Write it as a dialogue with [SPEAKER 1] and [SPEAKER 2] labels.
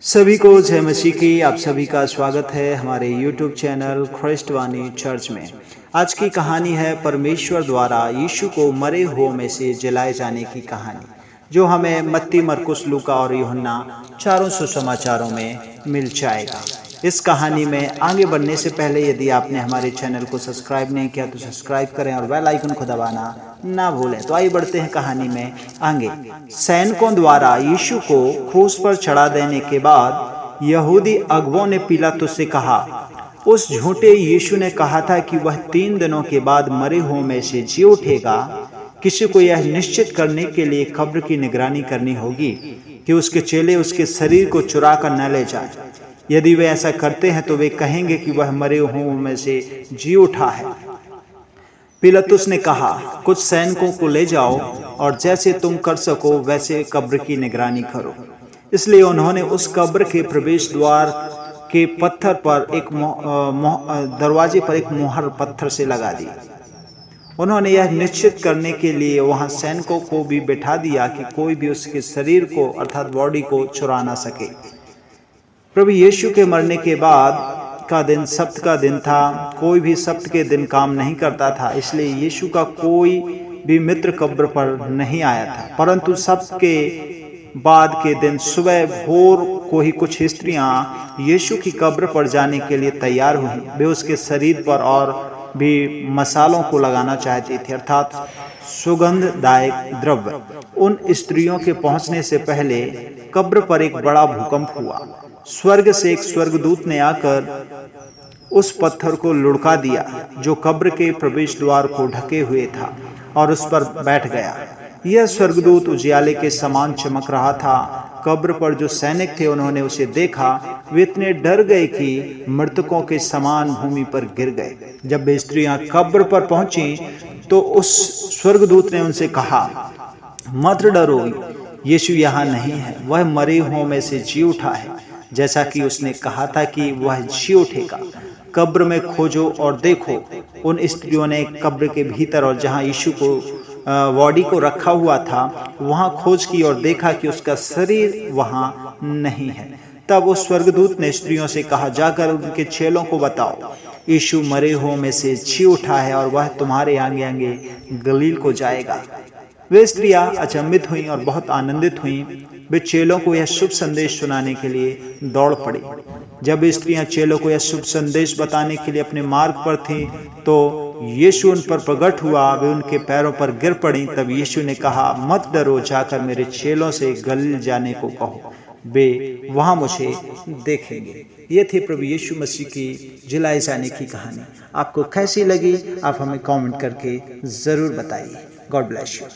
[SPEAKER 1] सभी को जय मसीह की। आप सभी का स्वागत है हमारे YouTube चैनल ख्रिस्टवानी चर्च में। आज की कहानी है परमेश्वर द्वारा यीशु को मरे हुओं में से जलाए जाने की कहानी, जो हमें मत्ती, मरकुस, लूका और यूहन्ना चारों सुसमाचारों में मिल जाएगा। इस कहानी में आगे बढ़ने से पहले यदि आपने हमारे चैनल को सब्सक्राइब नहीं किया तो सब्सक्राइब करें और बेल आइकन को दबाना ना भूलें। तो आइए बढ़ते हैं कहानी में आगे। सैनिकों द्वारा यीशु को क्रूस पर चढ़ा देने के बाद यहूदी अगुओं ने पिलातुस से कहा, उस झूठे यीशु ने कहा था कि वह 3 दिनों के बाद मरे हुओं में से जी उठेगा। किसी को यह निश्चित करने के लिए कब्र की निगरानी करनी होगी कि उसके चेले उसके शरीर को चुरा कर न ले जाएं। यदि वे ऐसा करते हैं तो वे कहेंगे कि वह मरे हुओं में से जी उठा है। पिलातुस ने कहा, कुछ सैनिकों को ले जाओ और जैसे तुम कर सको वैसे कब्र की निगरानी करो। इसलिए उन्होंने उस कब्र के प्रवेश द्वार के पत्थर पर दरवाजे पर एक मोहर पत्थर से लगा दी। उन्होंने यह निश्चित करने के लिए वहां सैनिकों को भी बैठा दिया कि कोई भी उसके शरीर को अर्थात बॉडी को चुरा ना सके। प्रभु यीशु के मरने के बाद का दिन सब्त का दिन था। कोई भी सब्त के दिन काम नहीं करता था, इसलिए यीशु का कोई भी मित्र कब्र पर नहीं आया था। परंतु सब्त के बाद के दिन सुबह भोर को ही कुछ स्त्रियां यीशु की कब्र पर जाने के लिए तैयार हुई। वे उसके शरीर पर और भी मसालों को लगाना चाहती थी, अर्थात सुगंधदायक द्रव्य। उन स्त्रियों के पहुंचने से पहले कब्र पर एक बड़ा भूकंप हुआ। स्वर्ग से एक स्वर्गदूत ने आकर उस पत्थर को लुढ़का दिया जो कब्र के प्रवेश द्वार को ढके हुए था और उस पर बैठ गया। यह स्वर्गदूत उजियाले के समान चमक रहा था। कब्र पर जो सैनिक थे उन्होंने उसे देखा। वे इतने डर गए कि मृतकों के समान भूमि पर गिर गए। जब वे स्त्रियां कब्र पर पहुंची तो उस स्वर्गदूत ने उनसे कहा, मत डरो, यीशु यहाँ नहीं है, वह मरे हुओं में से जी उठा है, जैसा कि उसने कहा था कि वह जी उठेगा। कब्र में खोजो और देखो। उन स्त्रियों ने कब्र के भीतर और जहां यीशु को बॉडी को रखा हुआ था वहां खोज की और देखा कि उसका शरीर वहां नहीं है। तब उस स्वर्गदूत ने स्त्रियों से कहा, जाकर उनके चेलों को बताओ, यीशु मरे हुओं में से जी उठा है और वह तुम्हारे आगे आगे गलील को जाएगा। वे स्त्रियां अचंभित हुईं और बहुत आनंदित हुईं। वे चेलों को यह शुभ संदेश सुनाने के लिए दौड़ पड़ी। जब स्त्रियां चेलों को यह शुभ संदेश बताने के लिए अपने मार्ग पर थीं तो यीशु उन पर प्रकट हुआ। वे उनके पैरों पर गिर पड़ी। तब यीशु ने कहा, मत डरो, जाकर मेरे चेलों से गलील जाने को कहो, वे वहां मुझे देखेंगे। ये थी प्रभु यीशु मसीह की जलाए जाने की कहानी। आपको कैसी लगी आप हमें कमेंट करके जरूर बताइए। God bless you.